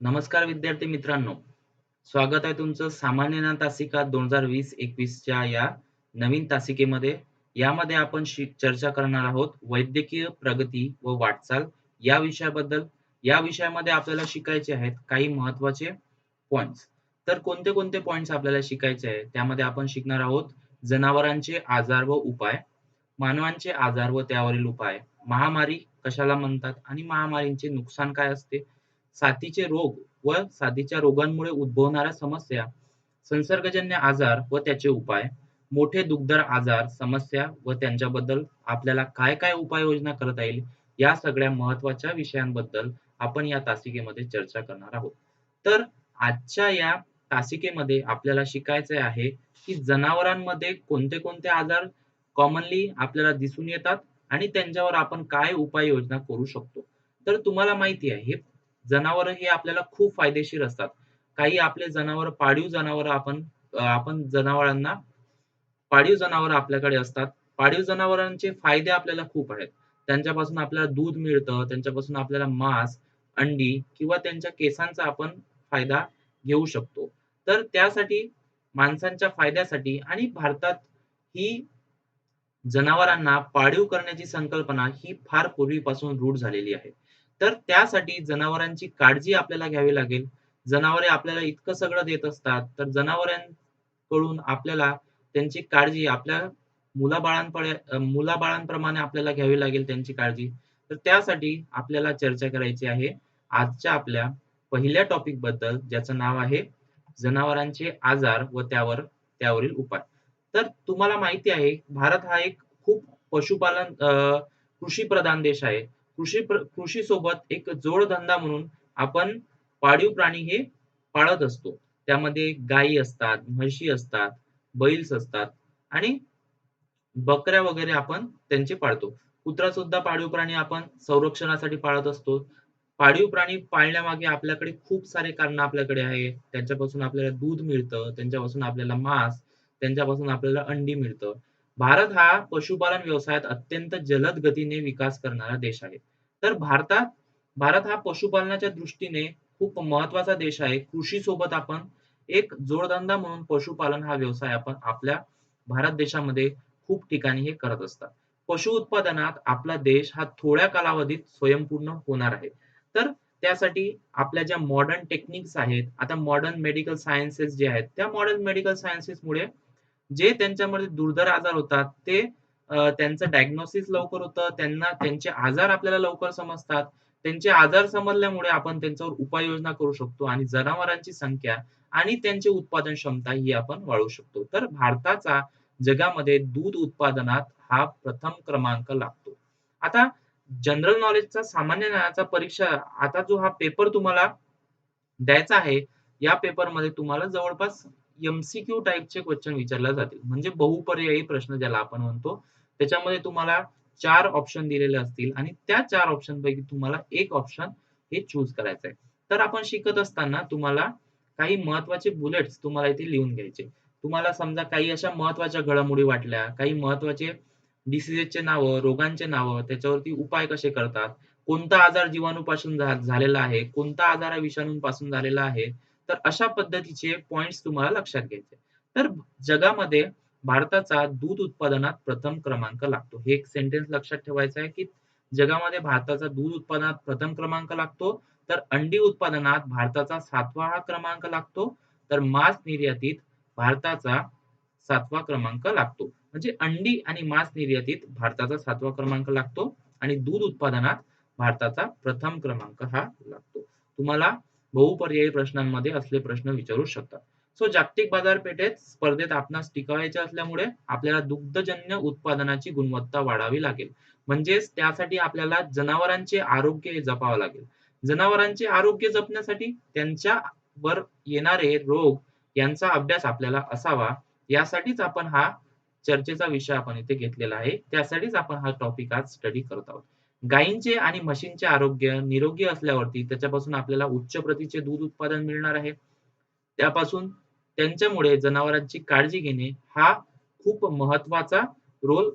नमस्कार विद्यार्थी मित्रांनो, स्वागत आहे तुमचं सामान्य ज्ञान तासिका 2020-21च्या या नवीन तासिकेमध्ये. यामध्ये आपण चर्चा करणार आहोत वैद्यकीय प्रगती व वाटचाल या विषयाबद्दल. या विषयामध्ये आपल्याला शिकायचे आहेत काही महत्त्वाचे पॉइंट्स. तर कोणते कोणते पॉइंट्स आपल्याला शिकायचे आहे त्यामध्ये आपण शिकणार आहोत जनावरांचे आजार व उपाय, मानवांचे आजार व त्यावरील उपाय, महामारी कशाला म्हणतात आणि महामारीचे नुकसान काय असते, साथीचे रोग व साथीच्या रोगांमुळे उद्भवणाऱ्या समस्या, संसर्गजन्य आजार व त्याचे उपाय, मोठे दुर्धर आजार, समस्या व त्यांच्याबद्दल आपल्याला काय काय उपाययोजना करता येईल, या सगळ्या महत्त्वाच्या विषयांबद्दल आपण या तासिकेमध्ये चर्चा करणार आहोत. तर आजच्या या तासिकेमध्ये आपल्याला शिकायचे आहे की जनावरांमध्ये कोणते कोणते आजार कॉमनली आपल्याला दिसून येतात आणि त्यांच्यावर आपण काय उपाययोजना करू शकतो. तर तुम्हाला माहिती आहे हे जनावर हे आपल्याला खूप फायदेशीर असतात. काही आपले जनावर पाळीव जनावर आपण जनावरांना पाळीव जनावर आपल्याकडे असतात. पाळीव जनावरांचे फायदे आपल्याला खूप आहेत. त्यांच्यापासून आपल्याला दूध मिळतं, त्यांच्यापासून आपल्याला मांस, अंडी किंवा त्यांच्या केसांचा आपण फायदा घेऊ शकतो. तर त्यासाठी माणसांच्या फायद्यासाठी आणि भारतात ही जनावरांना पाळीव करण्याची संकल्पना ही फार पूर्वीपासून रूढ झालेली आहे. तर त्यासाठी जनावरांची काळजी आपल्याला घ्यावी लागेल. जनावरे आपल्याला इतकं सगळं देत असतात, तर जनावरांकडून आपल्याला त्यांची काळजी आपल्या मुलाबाळांप्रमाणे आपल्याला घ्यावी लागेल त्यांची काळजी. तर त्यासाठी आपल्याला चर्चा करायची आहे आजच्या आपल्या पहिल्या टॉपिक बद्दल, ज्याचं नाव आहे जनावरांचे आजार व त्यावरील उपाय. तर तुम्हाला माहिती आहे भारत हा एक खूप कृषी प्रधान देश आहे. कृषी सोबत एक जोडधंदा म्हणून आपण पाळीव प्राणी हे पाळत असतो. त्यामध्ये गायी असतात, म्हशी असतात, बैल्स असतात आणि बकऱ्या वगैरे आपण त्यांचे पाळतो. कुत्रा सुद्धा पाळीव प्राणी आपण संरक्षणासाठी पाळत असतो. पाळीव प्राणी पाळण्यामागे आपल्याकडे खूप सारे कारणं आपल्याकडे आहे. त्यांच्यापासून आपल्याला दूध मिळतं, त्यांच्यापासून आपल्याला मांस, त्यांच्यापासून आपल्याला अंडी मिळतं. भारत हा पशुपालन व्यवसायात अत्यंत जलद गतीने विकास करणारा देश आहे. तर भारत हा पशुपालनाच्या दृष्टीने खूप महत्वाचा देश आहे. कृषीसोबत आपण एक जोडधंदा म्हणून पशुपालन हा व्यवसाय आपण आपल्या भारत देशामध्ये खूप ठिकाणी हे करत असतात. पशु उत्पादनात आपला देश हा थोड्या कालावधीत स्वयंपूर्ण होणार आहे. तर त्यासाठी आपल्या ज्या मॉडर्न टेक्निक्स आहेत, आता मॉडर्न मेडिकल सायन्सेस जे आहेत, त्या मॉडर्न मेडिकल सायन्सेसमुळे जे त्यांच्यामध्ये दुर्धर आजार होतात, ते त्यांचं डायग्नोसिस लवकर होतं. त्यांना त्यांचे आजार आपल्याला लवकर समजतात. त्यांचे आजार समजल्यामुळे आपण त्यांच्यावर उपाययोजना करू शकतो आणि जनावरांची संख्या आणि त्यांची उत्पादन क्षमता ही आपण वाढवू शकतो. तर भारताचा जगामध्ये दूध उत्पादनात हा प्रथम क्रमांक लागतो. आता जनरल नॉलेजचा सामान्य ज्ञानाचा परीक्षा, आता जो हा पेपर तुम्हाला द्यायचा आहे, या पेपरमध्ये तुम्हाला जवळपास एम-सी-क्यू टाइपचे क्वेश्चन विचारले जातील. म्हणजे बहुपर्यायी प्रश्न ज्याला आपण म्हणतो. त्याच्यामध्ये तुम्हाला 4 ऑप्शन दिलेले असतील आणि त्या 4 ऑप्शनपैकी तुम्हाला 1 ऑप्शन हे चूज करायचं आहे. तर आपण शिकत असताना तुम्हाला काही महत्त्वाचे बुलेट्स तुम्हाला इथे लिहून घ्यायचे. तुम्हाला समजा काही अशा महत्त्वाच्या घडामोडी वाटल्या, काही महत्त्वाचे डिसीजेसचे नावं, रोगांचे नावं, त्याच्यावरती उपाय कसे करतात, कोणता आजार जीवाणूपासून झालेला आहे, कोणता आजार हा विषाणूंपासून झालेला आहे. तर अशा पद्धतीचे पॉइंट्स तुम्हाला लक्षात घ्यायचे. तर जगामध्ये भारताचा दूध उत्पादनात प्रथम क्रमांक लागतो. हे एक सेंटेन्स लक्षात ठेवायचं आहे, की जगामध्ये भारताचा दूध उत्पादनात प्रथम क्रमांक लागतो. तर अंडी उत्पादनात भारताचा 7वा हा क्रमांक लागतो. तर मांस निर्यातीत भारताचा 7वा क्रमांक लागतो. म्हणजे अंडी आणि मांस निर्यातीत भारताचा 7वा क्रमांक लागतो आणि दूध उत्पादनात भारताचा प्रथम क्रमांक हा लागतो. तुम्हाला बहुपर्यायी प्रश्नांमध्ये असले प्रश्न विचारू शकतात. सो जागतिक बाजारपेठेत स्पर्धेत आपणास टिकायचे असल्यामुळे आपल्याला दुग्धजन्य उत्पादनाची गुणवत्ता वाढावी लागेल. म्हणजेच त्यासाठी आपल्याला जनावरांचे आरोग्य हे जपावं लागेल. जनावरांचे आरोग्य जपण्यासाठी त्यांच्यावर येणारे रोग यांचा अभ्यास आपल्याला असावा. यासाठीच आपण हा चर्चेचा विषय आपण इथे घेतलेला आहे. त्यासाठीच आपण हा टॉपिक आज स्टडी करत आहोत. गायींचे आणि म्हशींचे आरोग्य निरोगी असल्यावरती त्याच्यापासून आपल्याला उच्च प्रतीचे दूध उत्पादन मिळणार आहे. त्यापासून त्यांच्यामुळे जनावरांची काळजी घेणे हा खूप महत्वाचा रोल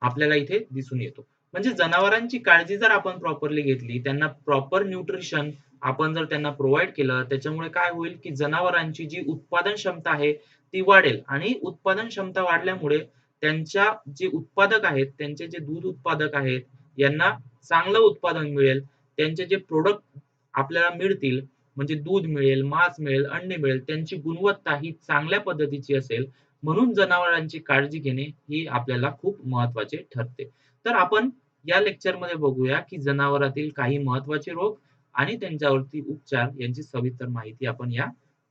आपल्याला इथे दिसून येतो. म्हणजे जनावरांची काळजी जर आपण प्रॉपरली घेतली, त्यांना प्रॉपर न्यूट्रिशन, आपण जर त्यांना प्रोव्हाइड केलं त्याच्यामुळे काय होईल की जनावरांची जी उत्पादन क्षमता आहे ती वाढेल आणि उत्पादन क्षमता वाढल्यामुळे त्यांच्या जे उत्पादक आहेत त्यांचे जे दूध उत्पादक आहेत यांना चांगलं उत्पादन मिळेल. त्यांचे जे प्रोडक्ट आपल्याला मिळतील म्हणजे दूध मिळेल, मांस मिळेल, अंडे मिळेल, त्यांची गुणवत्ता ही चांगल्या पद्धतीची असेल. म्हणून जनावरांची काळजी घेणे ही आपल्याला खूप महत्वाचे ठरते. तर आपण या लेक्चरमध्ये बघूया की जनावरातील काही महत्वाचे रोग आणि त्यांच्यावरती उपचार यांची सविस्तर माहिती आपण या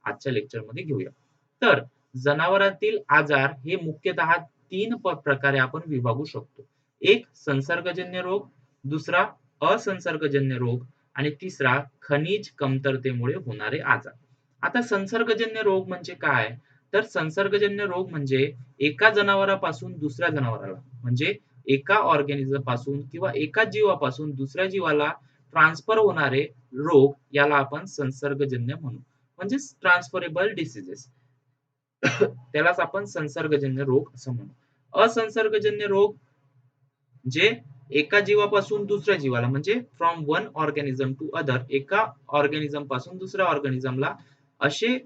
आजच्या लेक्चरमध्ये घेऊया. तर जनावरांतील आजार हे मुख्यतः 3 प्रकारे आपण विभागू शकतो. एक संसर्गजन्य रोग, दुसरा असंसर्गजन्य रोग आणि तिसरा खनिज कमतरतेमुळे होणारे आजार. आता संसर्गजन्य रोग म्हणजे काय? तर संसर्गजन्य रोग म्हणजे एका जनावरापासून दुसऱ्या जनावराला म्हणजे एका ऑर्गॅनिझम पासून किंवा एका जीवापासून दुसऱ्या जीवाला ट्रान्सफर होणारे रोग याला आपण संसर्गजन्य म्हणू. म्हणजेच ट्रान्सफरेबल डिसीजेस. त्यालाच आपण संसर्गजन्य रोग असं म्हणू. असंसर्गजन्य रोग जे एका जीवापासून दुसऱ्या जीवाला म्हणजे from one organism to other एका ऑर्गॅनिझम पासून दुसऱ्या ऑर्गॅनिझमला असे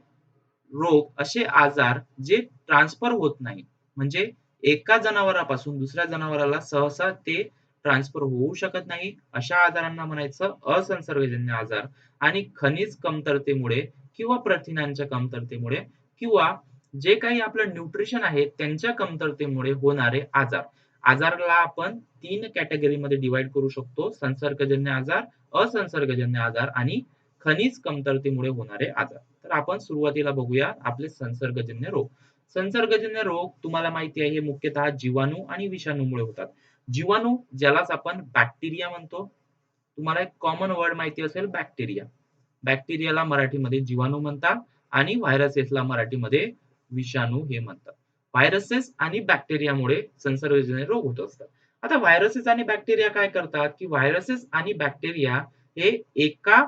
रोग, असे आजार जे ट्रान्सफर होत नाही. म्हणजे एका जनावरापासून दुसऱ्या जनावराला सहसा ते ट्रान्सफर होऊ शकत नाही. अशा आजारांना म्हणायचं असंसर्गजन्य आजार. आणि खनिज कमतरतेमुळे किंवा प्रथिनांच्या कमतरतेमुळे किंवा जे काही आपलं न्यूट्रिशन आहे त्यांच्या कमतरतेमुळे होणारे आजार. आजाराला आपण 3 कॅटेगरीमध्ये डिव्हाईड करू शकतो. संसर्गजन्य आजार, असंसर्गजन्य आजार आणि खनिज कमतरतेमुळे होणारे आजार. तर आपण सुरुवातीला बघूया आपले संसर्गजन्य रोग. संसर्गजन्य रोग तुम्हाला माहिती आहे हे मुख्यतः जीवाणू आणि विषाणूमुळे होतात. जीवाणू ज्यालाच आपण बॅक्टेरिया म्हणतो. तुम्हाला एक कॉमन वर्ड माहिती असेल बॅक्टेरिया. बॅक्टेरियाला मराठीमध्ये जीवाणू म्हणतात आणि व्हायरसेसला मराठीमध्ये विषाणू हे म्हणतात. व्हायरसेस आणि बॅक्टेरियामुळे संसर्गजन्य रोग होत असतात. आता व्हायरसेस आणि बॅक्टेरिया काय करतात की व्हायरसेस आणि बॅक्टेरिया हे एका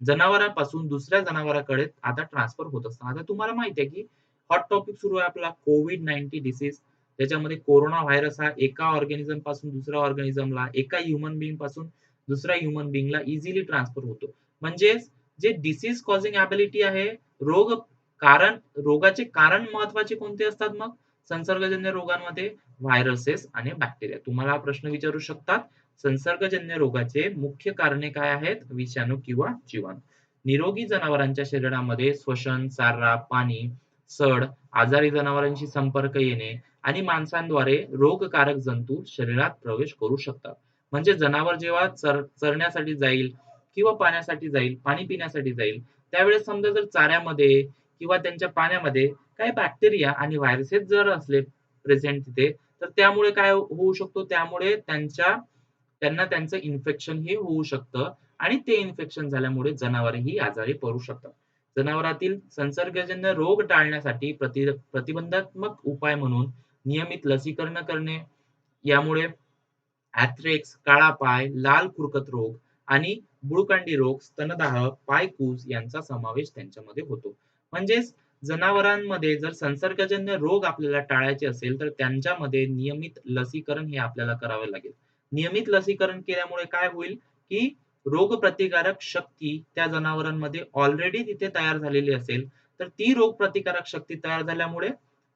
जनावरांपासून दुसऱ्या जनावराकडे आता ट्रान्सफर होत असतात. आता तुम्हाला माहिती आहे की हॉट टॉपिक सुरू आहे आपला कोविड-19 डिसीज. त्याच्यामध्ये कोरोना व्हायरस हा एका ऑर्गॅनिझम पासून दुसऱ्या ऑर्गॅनिझमला, एका ह्युमन बीइंग पासून दुसऱ्या ह्युमन बीइंगला इझिली ट्रान्सफर होतो. म्हणजे जे डिसीज कॉजिंग एबिलिटी आहे, रोग कारण रोगाचे कारण महत्वाचे कोणते असतात मग? संसर्गजन्य रोगांमध्ये व्हायरसेस आणि बॅक्टेरिया. तुम्हाला हा प्रश्न विचारू शकतात. संसर्गजन्य रोगाचे मुख्य कारणे काय आहेत? विषाणू किंवा जीवाणू. निरोगी जनावरांच्या शरीरामध्ये श्वसन, चारा, पाणी, सड, आजारी जनावरांशी संपर्क येणे आणि माणसांद्वारे रोगकारक जंतू शरीरात प्रवेश करू शकतात. म्हणजे जनावर जेव्हा चरण्यासाठी जाईल किंवा पाण्यासाठी जाईल, पाणी पिण्यासाठी जाईल, त्यावेळेस समजा जर चाऱ्यामध्ये किंवा त्यांच्या पाण्यामध्ये काही बॅक्टेरिया आणि व्हायरसेस जर असले प्रेझेंट तिथे, तर त्यामुळे काय होऊ शकतो? त्यामुळे त्यांना त्यांचं इन्फेक्शन हे होऊ शकतं आणि ते इन्फेक्शन झाल्यामुळे जनावरही आजारी पडू शकतात. जनावरातील संसर्गजन्य रोग टाळण्यासाठी प्रतिबंधात्मक उपाय म्हणून नियमित लसीकरण करणे. यामुळे अँथ्रेक्स, काळा पाय, लाल खुरकत रोग आणि बुळकांडी रोग, स्तनदाह, पायकूज यांचा समावेश त्यांच्यामध्ये होतो. म्हणजेच जनावरांमध्ये जर संसर्गजन्य रोग आपल्याला टाळायचे असेल, तर त्यांच्यामध्ये नियमित लसीकरण हे आपल्याला करावे लागेल. नियमित लसीकरण केल्यामुळे काय होईल, की रोगप्रतिकारक शक्ती त्या जनावरांमध्ये ऑलरेडी तिथे तयार झालेली असेल, तर ती रोगप्रतिकारक शक्ती तयार झाल्यामुळे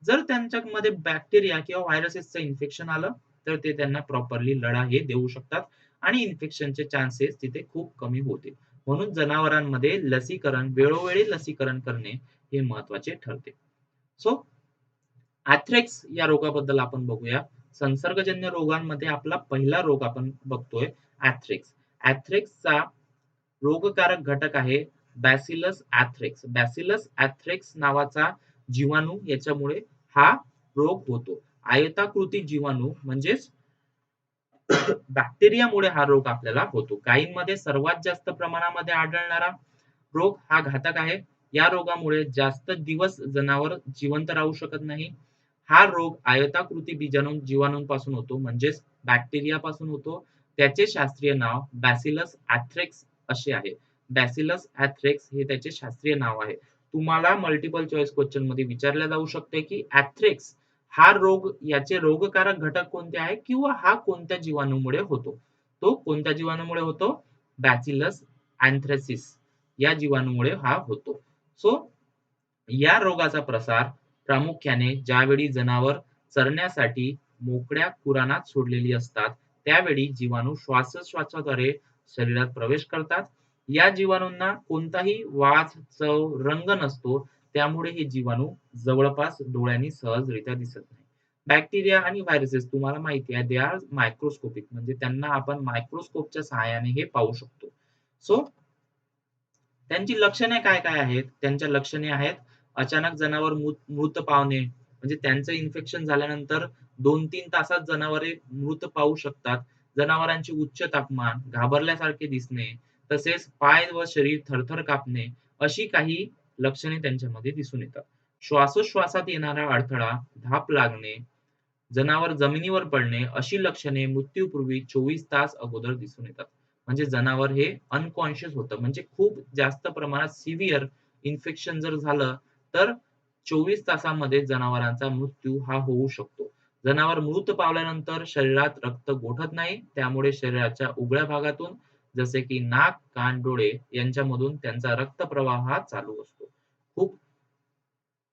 जर त्यांच्यामध्ये बॅक्टेरिया किंवा व्हायरसेसचं इन्फेक्शन आलं, तर ते त्यांना प्रॉपरली लढा हे देऊ शकतात आणि इन्फेक्शनचे चान्सेस तिथे खूप कमी होतील. म्हणून जनावरांमध्ये लसीकरण, वेळोवेळी लसीकरण करणे हे महत्वाचे ठरते. सो अँथ्रेक्स या रोगाबद्दल आपण बघूया. संसर्गजन्य रोगांमध्ये आपला पहिला रोग आपण बघतोय अँथ्रेक्स. अँथ्रेक्सचा रोगकारक घटक आहे बॅसिलस अँथ्रेक्स. बॅसिलस अँथ्रेक्स नावाचा जीवाणू याच्यामुळे हा रोग होतो. आयताकृती जीवाणू म्हणजेच बॅक्टेरियामुळे हा रोग आपल्याला होतो. गायींमध्ये सर्वात जास्त प्रमाणामध्ये आढळणारा रोग हा घातक आहे. या रोगामुळे जास्त दिवस जनावर जिवंत राहू शकत नाही. हा रोग आयताकृती जीवाणूंपासून होतो म्हणजेच बॅक्टेरियापासून होतो. त्याचे शास्त्रीय नाव बॅसिलस अँथ्रेक्स असे आहे. बॅसिलस अँथ्रेक्स हे त्याचे शास्त्रीय नाव आहे. तुम्हाला मल्टिपल चॉईस क्वेश्चन मध्ये विचारले जाऊ शकते की अँथ्रेक्स हा रोग याचे रोगकारक घटक कोणते आहे किंवा हा कोणत्या जीवाणूमुळे होतो? तो कोणत्या जीवाणूमुळे होतो? बॅसिलस अँथ्रासिस या जीवाणूमुळे हा होतो. सो या रोगाचा प्रसार प्रामुख्याने ज्यावेळी जनावर चरण्यासाठी मोकळ्या कुराणात सोडलेली असतात, त्यावेळी जीवाणू श्वासोच्छवासाद्वारे शरीरात प्रवेश करतात. या जीवाणूंना कोणताही वास, चव, रंग नसतो. त्यामुळे हे जीवाणू जवळपास डोळ्यांनी सहजरित्या दिसत नाही. बॅक्टेरिया आणि व्हायरसेस तुम्हाला माहिती आहे, दे आर मायक्रोस्कोपिक म्हणजे त्यांना आपण मायक्रोस्कोपच्या सहाय्याने हे पाहू शकतो. सो त्यांची लक्षणे काय-काय आहेत? त्यांच्या लक्षणे आहेत, अचानक जनावर मृत पावणे, म्हणजे त्यांचं इन्फेक्शन झाल्यानंतर 2-3 तासात जनावरे मृत पावू शकतात. जनावरांचे उच्च तापमान, घाबरल्यासारखे दिसणे, तसेच पाय व शरीर थरथर कापणे, अशी काही लक्षणे त्यांच्यामध्ये दिसून येतात. श्वासोच्छवासात येणारा अडथळा, धाप लागणे, जनावर जमिनीवर पडणे, अशी लक्षणे मृत्यूपूर्वी 24 तास अगोदर दिसून येतात. म्हणजे जनावर हे अनकॉन्शियस होतं. म्हणजे खूप जास्त प्रमाणात सिव्हिअर इन्फेक्शन जर झालं, तर 24 तासामध्ये जनावरांचा मृत्यू हा होऊ शकतो. जनावर मृत पावल्यानंतर शरीरात रक्त गोठत नाही. त्यामुळे शरीराच्या उघड्या भागातून जसे की नाक, कान, डोळे यांच्यामधून त्यांचा रक्तप्रवाह हा चालू असतो. खूप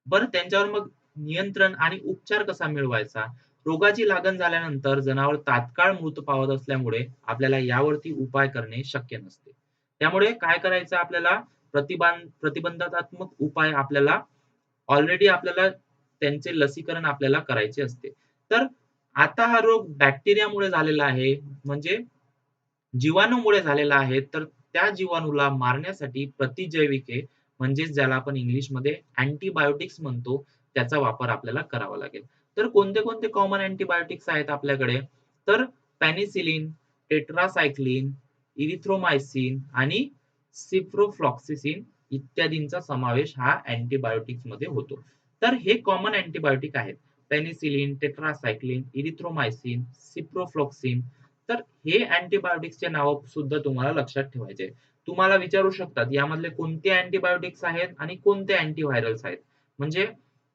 बरं त्यांच्यावर मग नियंत्रण आणि उपचार कसा मिळवायचा? रोगाची लागण झाल्यानंतर जनावर तात्काळ मृत पावत असल्यामुळे आपल्याला यावरती उपाय करणे शक्य नसते. त्यामुळे काय करायचं आपल्याला प्रतिबंधात्मक उपाय आपल्याला ऑलरेडी आपल्याला त्यांचे लसीकरण आपल्याला करायचे असते. तर आता हा रोग बॅक्टेरियामुळे झालेला आहे, म्हणजे जीवाणूमुळे झालेला आहे, तर त्या जीवाणूला मारण्यासाठी प्रतिजैविके म्हणजेच ज्याला आपण इंग्लिशमध्ये अँटिबायोटिक्स म्हणतो, त्याचा वापर आपल्याला करावा लागेल. तर कोणते-कोणते कॉमन अँटिबायोटिक्स आहेत आपल्याकडे? तर पेनिसिलिन, टेट्रासायक्लिन, इरिथ्रोमायसिन आणि सिप्रोफ्लॉक्सासिन इत्यादींचा समावेश हा अँटिबायोटिक्समध्ये होतो. तर हे कॉमन अँटिबायोटिक आहेत. Penicillin, tetracycline, erythromycin, ciprofloxacin. तर हे अँटिबायोटिक्सचे नाव सुद्धा तुम्हाला लक्षात ठेवायचे आहे. तुम्हाला विचारू शकतात यामधले कोणते अँटिबायोटिक्स आहेत आणि कोणते अँटिव्हायरल्स आहेत. म्हणजे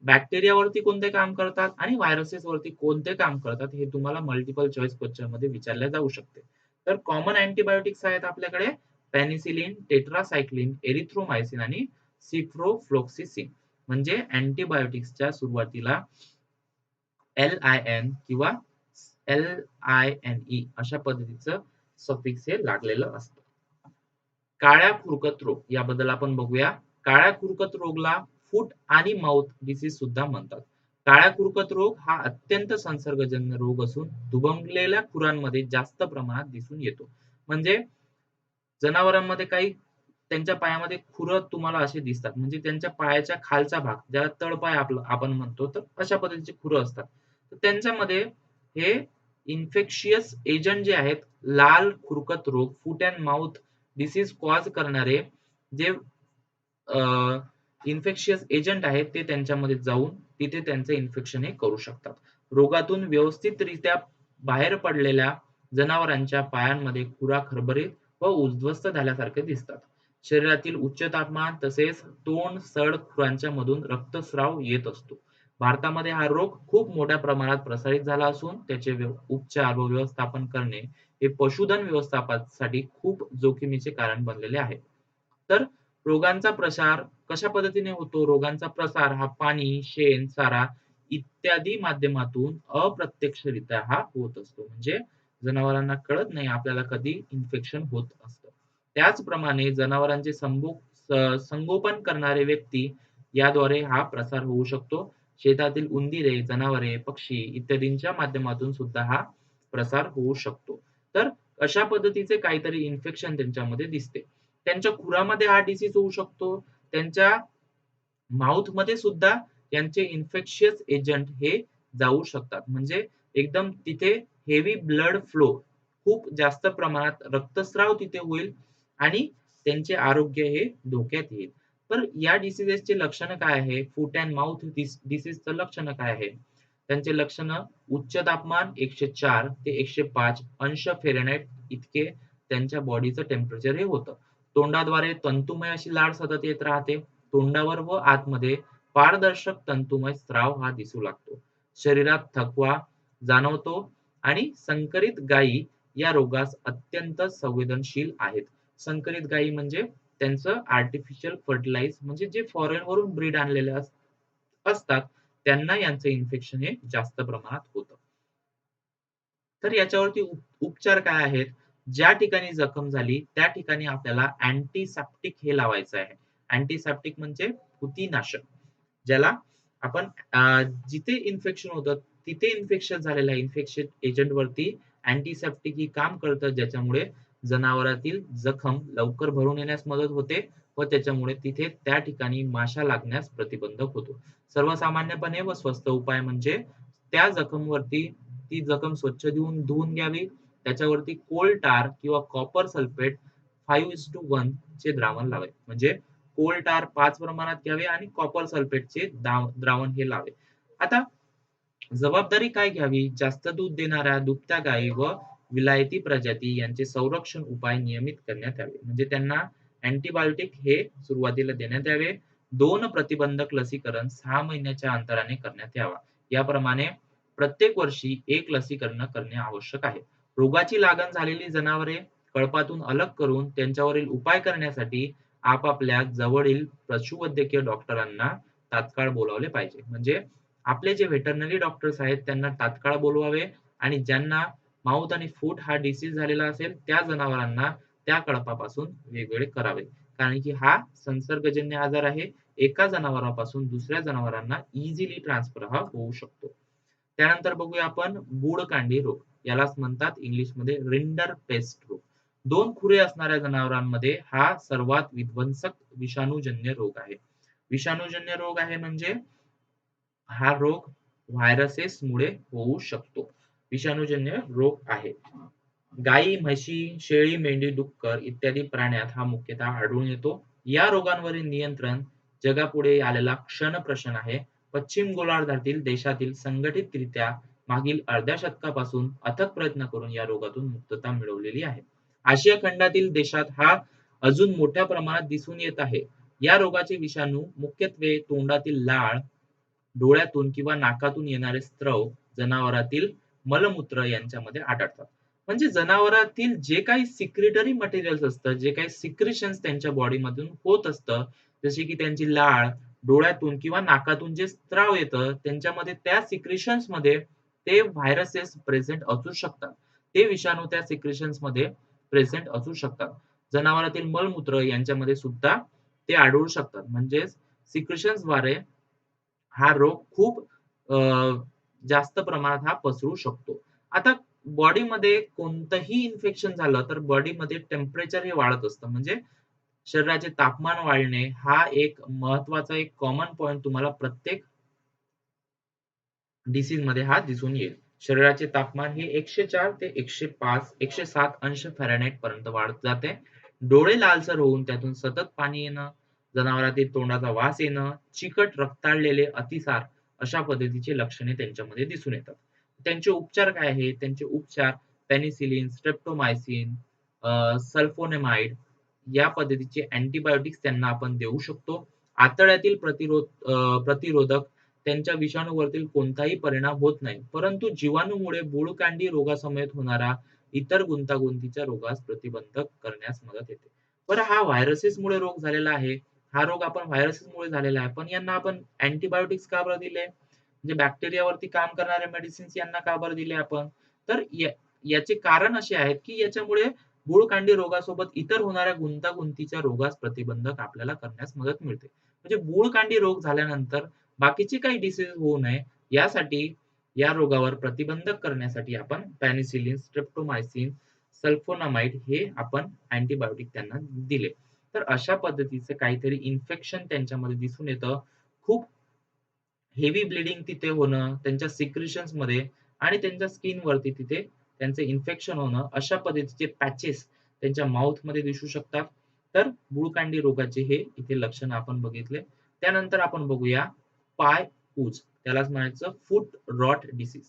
बॅक्टेरियावरती कोणते काम करतात आणि व्हायरसेस वरती कोणते काम करतात हे तुम्हाला मल्टिपल चॉईस क्वेश्चनमध्ये विचारले जाऊ शकते. तर कॉमन अँटिबायोटिक्स आहेत आपल्याकडे पेनिसिलिन, टेट्रासायक्लिन, एरिथ्रोमायसिन आणि सिप्रोफ्लोक्सासिन. म्हणजे अँटिबायोटिक्सच्या सुरुवातीला LIN किंवा LINE अशा पद्धतीचं सफिक्स हे लागलेलं असतं. काळ्या खुरकत रोग याबद्दल आपण बघूया. काळ्या खुरकत रोगला फूट आणि माउथ डिसीज सुद्धा म्हणतात. काळ्या खुरकत रोग हा अत्यंत संसर्गजन्य रोग असून दुभंगलेल्या खुरांमध्ये जास्त प्रमाणात दिसून येतो. म्हणजे जनावरांमध्ये काही त्यांच्या पायामध्ये खुरं तुम्हाला असे दिसतात. म्हणजे त्यांच्या पायाच्या खालचा भाग, ज्याला तळपाय आपण म्हणतो, तर अशा पद्धतीची खुरं असतात. तर त्यांच्यामध्ये हे इन्फेक्शियस एजंट जे आहेत, लाल खुरकत रोग, फूट अँड माउथ डिसीज कॉज करणारे जे इन्फेक्शियस एजंट आहेत, ते त्यांच्यामध्ये जाऊन तिथे त्यांचं इन्फेक्शन हे करू शकतात. रोगातून व्यवस्थितरित्या बाहेर पडलेल्या जनावरांच्या पायांमध्ये खुरा खरबरीत व उद्ध्वस्त झाल्यासारखे दिसतात. शरीरातील उच्च तापमान तसेच तोंड, सड, खुरांच्या मधून रक्तस्राव येत असतो. भारतामध्ये हा रोग खूप मोठ्या प्रमाणात प्रसारित झाला असून त्याचे उपचार व व्यवस्थापन करणे हे पशुधन व्यवस्थापनासाठी खूप जोखमीचे कारण बनलेले आहे. तर रोगांचा प्रसार कशा पद्धतीने होतो? रोगांचा प्रसार हा पाणी, शेण, चारा इत्यादी माध्यमातून अप्रत्यक्षरित्या हा होत असतो. म्हणजे जनावरांना कळत नाही आपल्याला कधी इन्फेक्शन होत असतं. त्याचप्रमाणे जनावरांचे संगोपन करणारे व्यक्ती याद्वारे हा प्रसार होऊ शकतो. शेतातील उंदीरे, जनावरे, पक्षी इत्यादींच्या माध्यमातून सुद्धा हा प्रसार होऊ शकतो. तर अशा पद्धतीचे काहीतरी इन्फेक्शन त्यांच्यामध्ये दिसते. त्यांच्या खुरामध्ये हा डिसीज होऊ शकतो. त्यांच्या माउथमध्ये सुद्धा यांचे इन्फेक्शियस एजंट हे जाऊ शकतात. म्हणजे एकदम तिथे हेवी ब्लड फ्लो खूप जास्त प्रमाणात रक्तस्राव तिथे होईल आणि त्यांचे आरोग्य हे धोक्यात येईल. तर या डिसीजेसचे लक्षणं काय आहे? फूट अँड माउथ डिसीजचं लक्षणं काय आहे? त्यांचे लक्षणं उच्च तापमान 104 ते 105 अंश फॅरनहाइट इतके त्यांच्या बॉडीचं टेम्परेचर हे होतं. तोंडाद्वारे तंतुमय अशी लाळ सतत येत राहते. तोंडावर व आतमध्ये पारदर्शक तंतुमय स्राव हा दिसू लागतो. शरीरात थकवा जाणवतो आणि संकरित गायी या रोगास अत्यंत संवेदनशील आहेत. संकरित गायी म्हणजे त्यांचं आर्टिफिशियल फर्टिलाइज म्हणजे जे फॉरेन वरून ब्रीड आणलेले असतात, त्यांना यांचं इन्फेक्शन हे जास्त प्रमाणात होतं. तर याच्यावरती उपचार काय आहेत? ज्या ठिकाणी जखम झाली त्या ठिकाणी आपल्याला अँटिसेप्टिक हे लावायचं आहे. अँटिसेप्टिक म्हणजे भूतीनाशक. ज्याला आपण जिथे इन्फेक्शन होतं तिथे इन्फेक्शन झालेलं आहे. इन्फेक्शन एजंट वरती अँटिसेप्टिक ही काम करतं, ज्याच्यामुळे जनावरातील जखम लवकर भरून येण्यास मदत होते व त्याच्यामुळे तिथे त्या ठिकाणी माशा लागण्यास प्रतिबंधक होतो. सर्वसामान्यपणे व स्वस्त उपाय म्हणजे त्या जखमवरती ती जखम स्वच्छ धुवून घ्यावी. त्याच्यावरती कोल टार किंवा कॉपर सल्फेट 5:1 चे द्रावण लावावे. म्हणजे कोल टार 5 प्रमाणात घ्यावे आणि कॉपर सल्फेटचे द्रावण हे लावे. आता जबाबदारी काय घ्यावी? जास्त दूध देणाऱ्या दुभत्या गायी व विलायती प्रजाती यांचे संरक्षण उपाय नियमित करण्यात यावे. म्हणजे त्यांना अँटिबायोटिक हे सुरुवातीला देण्यात यावे. 2 प्रतिबंधक लसीकरण 6 महिन्याच्या अंतराने करण्यात यावा. याप्रमाणे प्रत्येक वर्षी 1 लसीकरण करणे आवश्यक आहे. रोगाची लागण झालेली जनावरे कळपातून अलग करून त्यांच्यावरील उपाय करण्यासाठी आपापल्या जवळील पशुवैद्यकीय डॉक्टरांना तात्काळ बोलावले पाहिजे. म्हणजे आपले जे व्हेटरनरी डॉक्टर्स आहेत त्यांना तात्काळ बोलवावे आणि ज्यांना माउथ आणि फूट हा डिसीज झालेला असेल त्या जनावरांना त्या कळपापासून वेगवेगळे करावे. कारण की हा संसर्गजन्य आजार आहे. एका जनावरापासून दुसऱ्या जनावरांना इझिली ट्रान्सफर हा होऊ शकतो. त्यानंतर बघूया आपण बूडकांडी रोग. यालाच म्हणतात इंग्लिशमध्ये रिंडरपेस्ट रोग. 2 खुरे असणाऱ्या जनावरांमध्ये हा सर्वात विध्वंसक विषाणूजन्य रोग आहे. विषाणूजन्य रोग आहे म्हणजे हा रोग व्हायरसेसमुळे होऊ शकतो. विषाणूजन्य रोग आहे. गायी, म्हशी, शेळी, मेंढी, डुक्कर इत्यादी प्राण्यात हा मुख्यतः आढळून येतो. या रोगांवरील नियंत्रण जगापुढे आलेला क्षणप्रश्न आहे. पश्चिम गोलार्धातील देशातील संघटितरित्या मागील अर्ध्या शतकापासून अथक प्रयत्न करून या रोगातून मुक्तता मिळवलेली आहे. आशिया खंडातील देशात हा अजून मोठ्या प्रमाणात दिसून येत आहे. या रोगाचे विषाणू मुख्यत्वे तोंडातील लाळ, डोळ्यातून किंवा नाकातून येणारे स्त्रव, जनावरातील मलमूत्र यांच्यामध्ये आढळतात. म्हणजे जनावरातील जे काही सिक्रेटरी मटेरियल्स असतं, जे काही सिक्रेशन्स त्यांच्या बॉडीमधून होत असतं, जसे की त्यांची लाळ, डोळ्यातून किंवा नाकातून जे स्त्राव येतं, त्यांच्यामध्ये त्या सिक्रेशन्स मध्ये ते व्हायरसेस प्रेझेंट असू शकतात. ते विषाणू त्या सिक्रेशन्स मध्ये प्रेझेंट असू शकतात. जनावरातील मलमूत्र यांच्यामध्ये सुद्धा ते आढळू शकतात. म्हणजेच सिक्रेशन्सद्वारे हा रोग खूप अ, जास्त प्रमाणात हा पसरू शकतो. आता बॉडीमध्ये कोणतंही इन्फेक्शन झालं तर बॉडीमध्ये टेम्परेचर हे वाढत असतं. म्हणजे शरीराचे तापमान वाढणे हा एक महत्वाचा एक कॉमन पॉइंट तुम्हाला प्रत्येक डिसीजमध्ये हा दिसून येईल. शरीराचे तापमान हे 104 ते 105, 107 अंश फॅरनहाईट पर्यंत वाढत जाते. डोळे लालसर होऊन त्यातून सतत पाणी येणं, जनावरातील तोंडाचा वास येणं, चिकट रक्ताळलेले अतिसार अशा पद्धतीची लक्षणे त्यांच्यामध्ये दिसून येतात. त्यांचे उपचार काय आहेत? त्यांचे उपचार पेनिसिलिन, स्ट्रेप्टोमायसिन, सल्फोनेमाइड या पद्धतीचे अँटिबायोटिक्स त्यांना आपण देऊ शकतो. आतड्यातील प्रतिरोधक त्यांच्या विषाणूवरील कोणताही परिणाम होत नाही. परंतु जीवाणूमुळे बूळकांडी रोगासमेत होणारा इतर गुंतागुंतीच्या रोगास प्रतिबंधक करण्यास मदत येते. बरं हा व्हायरसेसमुळे रोग झालेला आहे. हा रोग आपण व्हायरसेसमुळे झालेला आहे. पण यांना आपण अँटिबायोटिक्स का बरं दिले? म्हणजे बॅक्टेरियावरती काम करणारे मेडिसिन्स यांना का बरं दिले आपण? तर याचे कारण असे आहेत, की याच्यामुळे बूळकांडी रोगासोबत इतर होणाऱ्या गुंतागुंतीच्या रोगास प्रतिबंधक आपल्याला करण्यास मदत मिळते. म्हणजे बूळकांडी रोग झाल्यानंतर बाकीचे काही डिसीज होऊ नये यासाठी या रोगावर प्रतिबंधक करण्यासाठी आपण पेनिसिलिन, स्ट्रेप्टोमायसिन, सल्फोनामाइड हे आपण अँटिबायोटिक त्यांना दिले. तर अशा पद्धतीचं काहीतरी इन्फेक्शन त्यांच्यामध्ये दिसून येतं. खूप हेवी ब्लीडिंग तिथे होणं, त्यांच्या सिक्रेशन्समध्ये आणि त्यांच्या स्किनवरती तिथे त्यांचे इन्फेक्शन होणं, अशा पद्धतीचे पॅचेस त्यांच्या माउथमध्ये दिसू शकतात. तर बूळकांडी रोगाचे हे इथे लक्षण आपण बघितले. त्यानंतर आपण बघूया पाय कूज, त्यालाच म्हणायचं फूट रॉट डिसीज.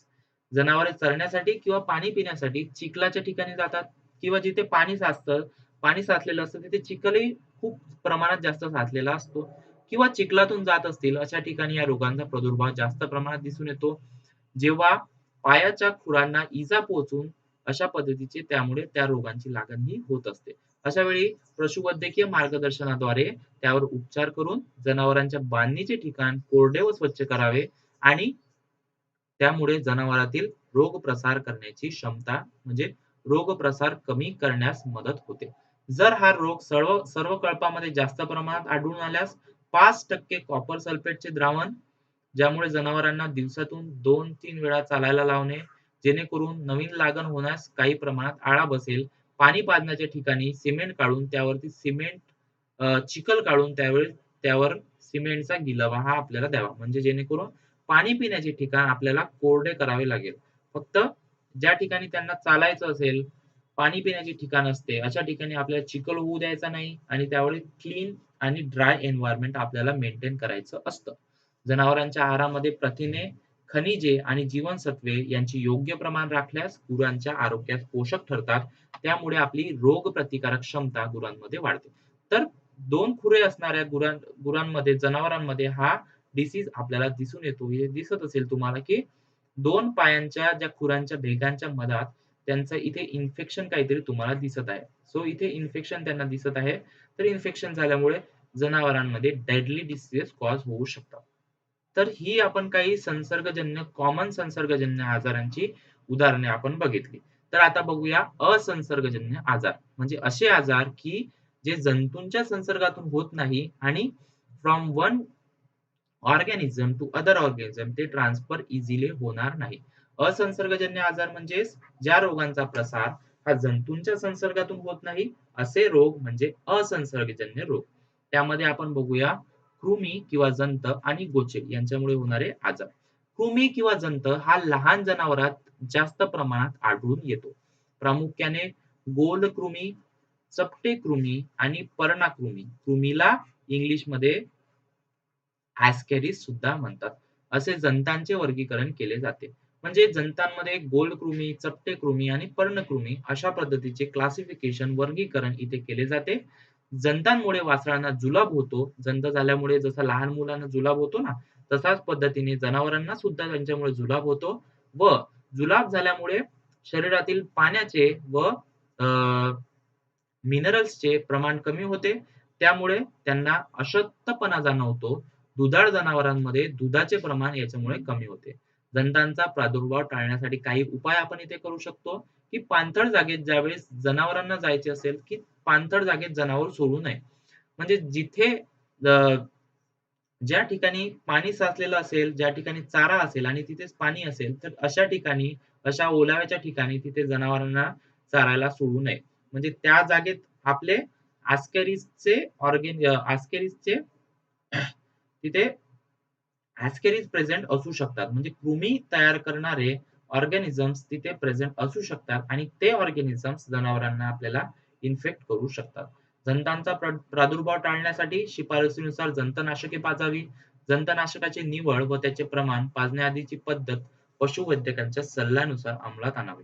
जनावरे चरण्यासाठी किंवा पाणी पिण्यासाठी चिखलाच्या ठिकाणी जातात किंवा जिथे पाणी साचतं, पाणी साचलेलं असतं तिथे चिखलही खूप प्रमाणात जास्त साचलेला असतो किंवा चिखलातून जात असतील अशा ठिकाणी या रोगांचा प्रादुर्भाव जास्त प्रमाणात दिसून येतो. जेव्हा पायाच्या खुरांना इजा पोहोचून अशा पद्धतीचे त्यामुळे त्या रोगांची लागण ही होत असते. अशा वेळी पशुवैद्यकीय मार्गदर्शनाद्वारे त्यावर उपचार करून जनावरांच्या बांधणीचे ठिकाण कोरडे व स्वच्छ करावे आणि त्यामुळे जनावरातील रोग प्रसार करण्याची क्षमता म्हणजे रोग प्रसार कमी करण्यास मदत होते. जर हा रोग सर्व सर्व कळपामध्ये जास्त प्रमाणात आढळून आल्यास 5% कॉपर सल्फेटचे द्रावण ज्यामुळे जनावरांना दिवसातून 2-3 वेळा चालायला लावणे, जेणेकरून नवीन लागण होण्यास काही प्रमाणात आळा बसेल. पाणी पाजण्याच्या ठिकाणी सिमेंट काढून त्यावरती चिखल काढून त्यावर सिमेंटचा गिलावा हा आपल्याला द्यावा. म्हणजे जेणेकरून पाणी पिण्याचे ठिकाण आपल्याला कोरडे करावे लागेल. फक्त ज्या ठिकाणी त्यांना चालायचं असेल, पाणी पिण्याचे ठिकाण असते, अशा ठिकाणी आपल्याला चिखल होऊ द्यायचा नाही आणि त्यावेळी क्लीन आणि ड्राय एन्व्हायर्नमेंट आपल्याला मेंटेन करायचं असतं. जनावरांच्या आहारामध्ये प्रथिने, खनिजे आणि जीवनसत्वे यांचे योग्य प्रमाण राखल्यास गुरांच्या आरोग्यास पोषक ठरतात. त्यामुळे आपली रोगप्रतिकारक क्षमता गुरांमध्ये वाढते. तर 2 खुरे असणाऱ्या गुरांमध्ये, जनावरांमध्ये हा डिसीज आपल्याला दिसून येतो. हे दिसत असेल तुम्हाला, की 2 पायांच्या ज्या खुरांच्या भेगांच्या मधात त्यांचं इथे इन्फेक्शन काहीतरी तुम्हाला दिसत आहे. सो इथे इन्फेक्शन त्यांना दिसत आहे. तर इन्फेक्शन झाल्यामुळे जनावरांमध्ये डेडली डिसीजेस कॉज होऊ शकतात. तर ही आपण काही कॉमन संसर्गजन्य आजारांची उदाहरणे आपण बघितली. तर आता बघूया असंसर्गजन्य आजार. म्हणजे असे आजार, की जे जंतूंच्या संसर्गातून होत नाही आणि from one organism to other organism ते ट्रान्सफर इझिली होणार नाही. असंसर्गजन्य आजार म्हणजे ज्या रोगांचा प्रसार हा जंतूंच्या संसर्गातून होत नाही, असे रोग म्हणजे असंसर्गजन्य रोग. त्यामध्ये आपण बघूया कृमी किंवा जंत आणि गोचीड यांच्यामुळे होणारे आजार. कृमी किंवा जंत हा लहान जनावरात जास्त प्रमाणात आढळून येतो. प्रामुख्याने गोलकृमी, चपटे कृमी आणि पर्णाकृमी. कृमीला इंग्लिशमध्ये ॲस्केरिस सुद्धा म्हणतात. असे जंतांचे वर्गीकरण केले जाते. म्हणजे जंतांमध्ये गोलकृमी, चपटे आणि पर्णकृमी अशा पद्धतीचे क्लासिफिकेशन वर्गीकरण इथे केले जाते. जंतांमुळे वासरांना जुलाब होतो. जंत झाल्यामुळे जसा लहान मुलांना जुलाब होतो ना, तशाच पद्धतीने जनावरांना सुद्धा त्यांच्यामुळे जुलाब होतो व जुलाब झाल्यामुळे शरीरातील पाण्याचे व अ, मिनरल्सचे प्रमाण कमी होते. त्यामुळे त्यांना अशक्तपणा जाणवतो. दुधाळ जनावरांमध्ये दुधाचे प्रमाण याच्यामुळे कमी होते. दंतांचा प्रादुर्भाव टाळण्यासाठी काही उपाय आपण इथे करू शकतो, की पाणथळ जागेत ज्यावेळेस जनावरांना जायचे असेल, की पाणथळ जागेत जनावर सोडू नये. म्हणजे जिथे अ, ज्या ठिकाणी पाणी साचलेलं असेल, ज्या ठिकाणी चारा असेल आणि तिथेच पाणी असेल, तर अशा ठिकाणी, अशा ओलाव्याच्या ठिकाणी तिथे जनावरांना चरायला सोडू नये. म्हणजे त्या जागेत आपले ॲस्केरिसचे तिथे ॲस्केरिस प्रेझेंट असू शकतात. म्हणजे कृमी तयार करणारे ऑर्गॅनिझम्स तिथे प्रेझेंट असू शकतात आणि ते ऑर्गॅनिझम्स जनावरांना आपल्याला इन्फेक्ट करू शकतात. जंतांचा प्रादुर्भाव टाळण्यासाठी शिफारसीनुसार जंतनाशके पाजावी. जंतनाशकाची निवड व त्याचे प्रमाण, पाजण्याआधीची पद्धत पशुवैद्यकांच्या सल्ल्यानुसार अंमलात आणावी.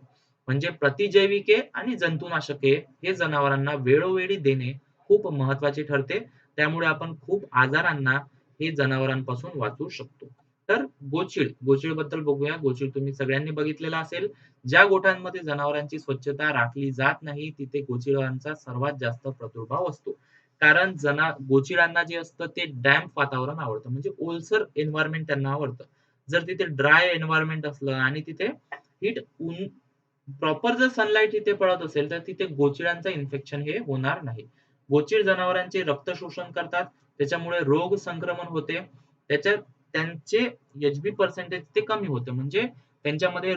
म्हणजे प्रतिजैविके आणि जंतुनाशके हे जनावरांना वेळोवेळी देणे खूप महत्त्वाचे ठरते. त्यामुळे आपण खूप आजारांना हे जनावरांपासून वाचवू शकतो. तर गोचिडबद्दल बघूया. गोचिड तुम्ही सगळ्यांनी बघितलेला असेल. ज्या गोठ्यांमध्ये जनावरांची स्वच्छता राखली जात नाही, तिथे गोचिडांचा सर्वात जास्त प्रादुर्भाव असतो. कारण गोचिडांना जे असतं ते डॅम्प वातावरण आवडतं. म्हणजे ओलसर एन्व्हायर्नमेंट त्यांना आवडतं. जर तिथे ड्राय एन्व्हायर्नमेंट असलं आणि तिथे ऊन प्रॉपर जर सनलाईट तिथे पडत असेल, तर तिथे गोचिडांचं इन्फेक्शन हे होणार नाही. गोचिड जनावरांचे रक्त शोषण करतात. त्याच्यामुळे रोग संक्रमण होते. त्याच्यात त्यांचे एचबी पर्सेंटेज ते कमी होतं. म्हणजे त्यांच्यामध्ये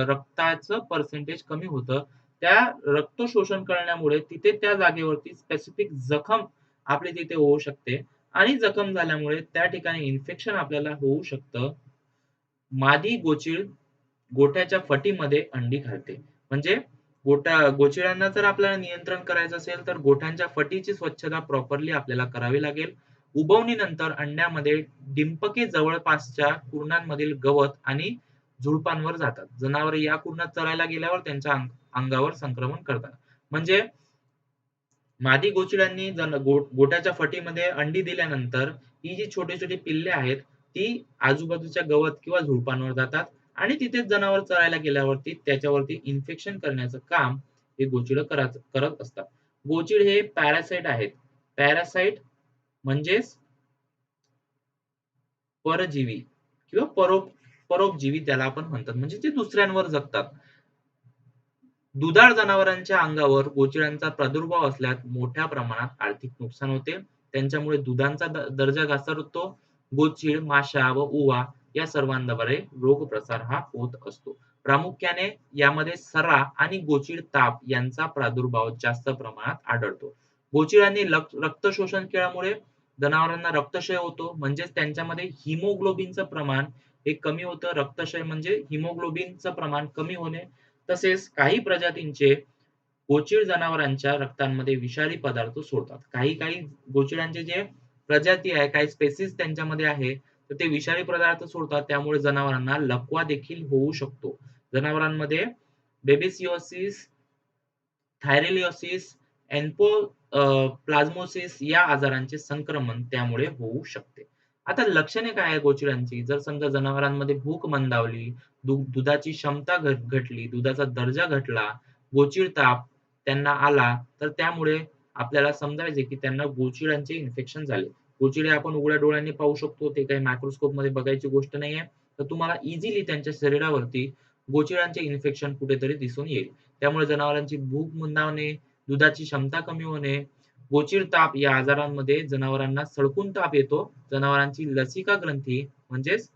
रक्ताचं पर्सेंटेज कमी होतं. त्या रक्त शोषण करण्यामुळे तिथे त्या जागेवरती स्पेसिफिक जखम आपली तिथे होऊ शकते आणि जखम झाल्यामुळे त्या ठिकाणी इन्फेक्शन आपल्याला होऊ शकतं. मादी गोचिड गोठ्याच्या फटीमध्ये अंडी घालते. म्हणजे गोचिडांना जर आपल्याला नियंत्रण करायचं असेल, तर गोठ्यांच्या फटीची स्वच्छता प्रॉपरली आपल्याला करावी लागेल. उबवणीनंतर अंड्यामध्ये डिंपके जवळपासच्या कुरणांमधील गवत आणि झुडपांवर जातात. जनावरे या कुरणात चरायला गेल्यावर त्यांच्या अंगावर संक्रमण करतात. म्हणजे मादी गोचिडांनी गोठ्याच्या फटीमध्ये अंडी दिल्यानंतर ही जी छोटी-छोटी पिल्ले आहेत, ती आजूबाजूच्या गवत किंवा झुडपांवर जातात आणि तिथेच जनावर चरायला गेल्यावरती त्याच्यावरती इन्फेक्शन करण्याचं काम हे गोचिडं करत असतात. गोचिड हे पॅरासाइट आहेत. पॅरासाइट म्हणजेच परजीवी किंवा परोपजीवी त्याला आपण म्हणतात, म्हणजे ते दुसऱ्यांवर जगतात. दुधाळ जनावरांच्या अंगावर गोचिडांचा प्रादुर्भाव असल्यास मोठ्या प्रमाणात आर्थिक नुकसान होते. त्यांच्यामुळे दुधाचा दर्जा घसरतो. गोचीड, माशा व उवा या सर्वांद्वारे रोग प्रसार हा होत असतो. प्रामुख्याने यामध्ये सरा आणि गोचिड ताप यांचा प्रादुर्भाव जास्त प्रमाणात आढळतो. गोचिड आणि रक्त शोषण केल्यामुळे जनावरांना रक्तक्षय होतो, म्हणजेच त्यांच्यामध्ये हिमोग्लोबिनचं प्रमाण हे कमी होतं. रक्तक्षय म्हणजे हिमोग्लोबिनचं प्रमाण कमी होणे. तसेच काही प्रजातींचे गोचिड जनावरांच्या रक्तामध्ये विषारी पदार्थ सोडतात. काही काही गोचिडांचे जे प्रजाती आहे, काही स्पेसिस त्यांच्यामध्ये आहे, तर ते विषारी पदार्थ सोडतात. त्यामुळे जनावरांना लकवा देखील होऊ शकतो. जनावरांमध्ये बेबिसिओसिस, थायरेलिओसिस, एन्पो प्लाझ्मोसिस या आजारांचे संक्रमण त्यामुळे होऊ शकते. आता लक्षणे काय आहे गोचिडांची? जर समजा जनावरांमध्ये भूक मंदावली, दुधाची क्षमता घटली, दुधाचा दर्जा घटला, गोचिड ताप त्यांना आला, तर त्यामुळे आपल्याला समजायचे की त्यांना गोचिडांचे इन्फेक्शन झाले. गोचिडे आपण उघड्या डोळ्यांनी पाहू शकतो. ते काही मायक्रोस्कोपमध्ये बघायची गोष्ट नाहीये. तर तुम्हाला इझिली त्यांच्या शरीरावरती गोचिडांचे इन्फेक्शन कुठेतरी दिसून येईल. त्यामुळे जनावरांची भूक मंदावणे, दुधाची क्षमता कमी होणे, गोचिड ताप या आजारांमध्ये जनावरांना सळकून ताप येतो. जनावरांची लसिका ग्रंथी म्हणजेच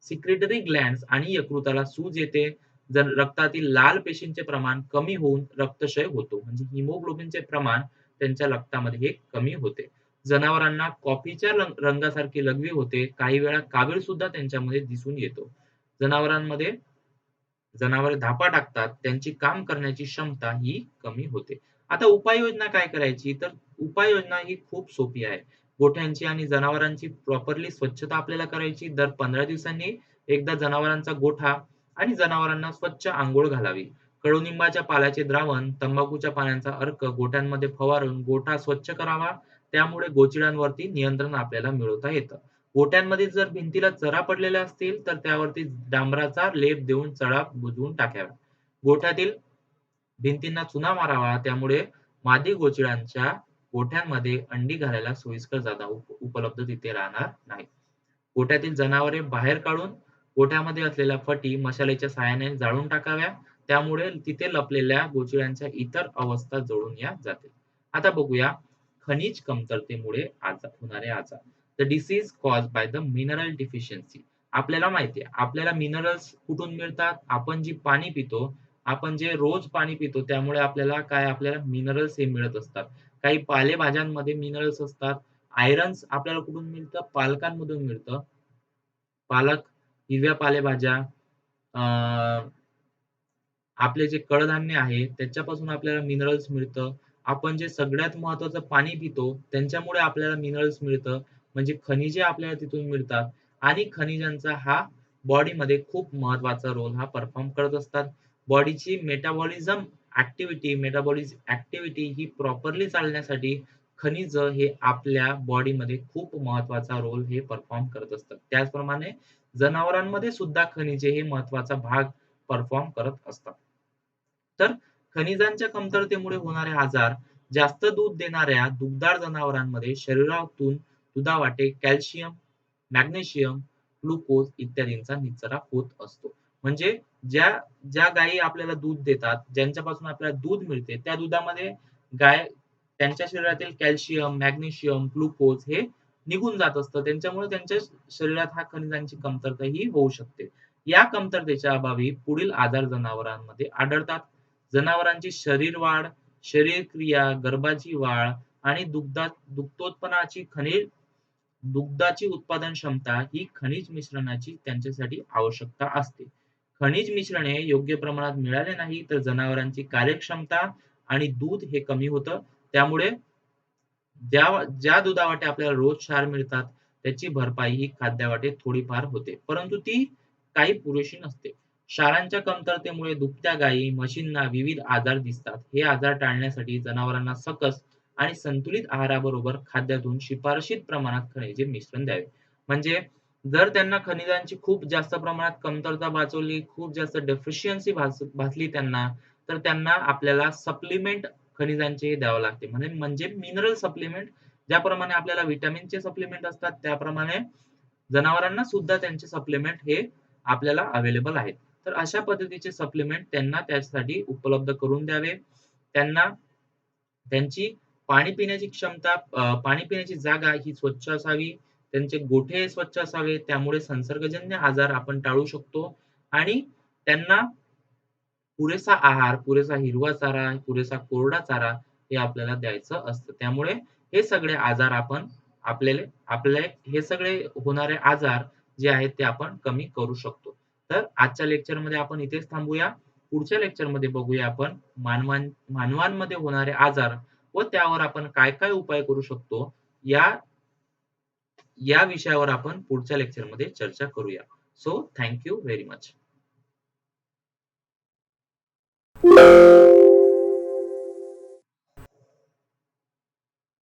सिक्रेटरी ग्लॅंड्स आणि यकृताला सूज येते. जर रक्तातील लाल पेशींचे प्रमाण कमी होऊन रक्तक्षय होतो. म्हणजे हिमोग्लोबिनचे प्रमाण त्यांच्या रक्तामध्ये हे कमी होते. जनावरांना कॉफीच्या रंगासारखी लघवी होते. काही वेळा कावीळ सुद्धा त्यांच्यामध्ये दिसून येतो. जनावरांमध्ये जनावरे धापा टाकतात, त्यांची काम करण्याची क्षमता ही कमी होते. आता उपाययोजना काय करायची? तर उपाययोजना ही खूप सोपी आहे. गोठ्यांची आणि जनावरांची प्रॉपरली स्वच्छता आपल्याला करायची. दर 15 दिवसांनी एकदा जनावरांचा गोठा आणि जनावरांना स्वच्छ अंघोळ घालावी. कडुनिंबाच्या पाल्याचे द्रावण, तंबाखूच्या पानांचा अर्क गोठ्यांमध्ये फवारून गोठा स्वच्छ करावा. त्यामुळे गोचिडांवरती नियंत्रण आपल्याला मिळवता येतं. गोठ्यांमध्ये जर भिंतीला चरा पडलेल्या असतील, तर त्यावरती डांबराचा लेप देऊन चढा बुजवून टाकाव्या. गोठ्यातील भिंतींना चुना मारावा. त्यामुळे मादी गोचिडांच्या गोठ्यांमध्ये अंडी घालायला सोयीस्कर जागा उपलब्ध तिथे राहणार नाही. गोठ्यातील जनावरे बाहेर काढून गोठ्यामध्ये असलेल्या फटी मशालीच्या सहाय्याने जाळून टाकाव्या. त्यामुळे तिथे लपलेल्या गोचिडांच्या इतर अवस्था जळून या जातील. आता बघूया खनिज कमतरतेमुळे होणारे आजार. The disease caused by the mineral deficiency. आपल्याला माहिती आहे, आपल्याला मिनरल्स कुठून मिळतात? आपण जी पाणी पितो, आपण जे रोज पाणी पितो, त्यामुळे आपल्याला मिनरल्स हे मिळत असतात. काही पालेभाज्यांमध्ये मिनरल्स असतात. आयर्न्स आपल्याला कुठून मिळतं? पालकांमधून मिळतं. पालक, हिरव्या पालेभाज्या, अ, आपले जे कडधान्य आहे त्याच्यापासून आपल्याला मिनरल्स मिळतं. आपण जे सगळ्यात महत्त्वाचं पाणी पितो त्यांच्यामुळे आपल्याला मिनरल्स मिळतं. म्हणजे खनिजे आपल्याला तिथून मिळतात आणि खनिजांचा हा बॉडीमध्ये खूप महत्त्वाचा रोल हा परफॉर्म करत असतात. बॉडीची मेटाबॉलिझम ॲक्टिव्हिटी ही प्रॉपरली चालण्यासाठी खनिजं हे आपल्या बॉडीमध्ये खूप महत्त्वाचा रोल हे परफॉर्म करत असतात. त्याचप्रमाणे जनावरांमध्ये सुद्धा खनिजे हे महत्त्वाचा भाग परफॉर्म करत असतात. तर खनिजांच्या कमतरतेमुळे होणारे आजार, जास्त दूध देणाऱ्या दुधाळ जनावरांमध्ये शरीरातून दुधावाटे कॅल्शियम, मॅग्नेशियम, ग्लुकोज इत्यादींचा निचरा होत असतो. म्हणजे ज्या ज्या गायी आपल्याला दूध देतात, ज्यांच्यापासून आपल्याला दूध मिळते, त्या दुधामध्ये गाय त्यांच्या शरीरातील कॅल्शियम, मॅग्नेशियम, ग्लुकोज हे निघून जात असतं. त्यांच्यामुळे त्यांच्या शरीरात हा खनिजांची कमतरता ही होऊ शकते. या कमतरतेच्या अभावी पुढील आजार जनावरांमध्ये आढळतात. जनावरांची शरीर वाढ, शरीर क्रिया, गर्भाची वाढ आणि दुग्धोत्पादनाची दुग्धाची उत्पादन क्षमता ही खनिज मिश्रणाची त्यांच्यासाठी आवश्यकता असते. खनिज मिश्रणे योग्य प्रमाणात मिळाले नाही तर जनावरांची कार्यक्षमता आणि दूध हे कमी होतं. त्यामुळे ज्या दुधावाटे आपल्याला रोज क्षार मिळतात, त्याची भरपाई ही खाद्यावाटे थोडीफार होते, परंतु ती काही पुरेशी नसते. क्षारांच्या कमतरतेमुळे दुभत्या गायी, म्हशींना विविध आजार दिसतात. हे आजार टाळण्यासाठी जनावरांना सकस आणि संतुलित आहाराबरोबर खाद्यातून शिफारशीत प्रमाणात खनिजे मिश्रण द्यावे. म्हणजे जर त्यांना खनिजांची खूप जास्त प्रमाणात कमतरता भासवली, खूप जास्त डेफिशियन्सी भासली त्यांना, तर त्यांना आपल्याला सप्लिमेंट खनिजांचे द्यावं लागते. म्हणजे मिनरल सप्लिमेंट ज्याप्रमाणे आपल्याला व्हिटॅमिनचे सप्लिमेंट असतात, त्याप्रमाणे जनावरांना सुद्धा त्यांचे सप्लिमेंट हे आपल्याला अवेलेबल आहेत. तर अशा पद्धतीचे सप्लिमेंट त्यांना त्यासाठी उपलब्ध करून द्यावे. त्यांना त्यांची पाणी पिण्याची क्षमता, पाणी पिण्याची जागा ही स्वच्छ असावी. त्यांचे गोठे स्वच्छ असावे. त्यामुळे संसर्गजन्य आजार आपण टाळू शकतो आणि त्यांना पुरेसा आहार, पुरेसा हिरवा चारा, पुरेसा कोरडा चारा हे आपल्याला द्यायचं असतं. त्यामुळे हे सगळे आजार आपण आपले हे सगळे होणारे आजार जे आहेत ते आपण कमी करू शकतो. तर आजच्या लेक्चरमध्ये आपण इथेच थांबूया. पुढच्या लेक्चरमध्ये बघूया आपण मानवांमध्ये होणारे आजार व त्यावर आपण काय-काय उपाय करू शकतो, या या विषयावर आपण पुढच्या लेक्चरमध्ये चर्चा करूया. So thank you very much.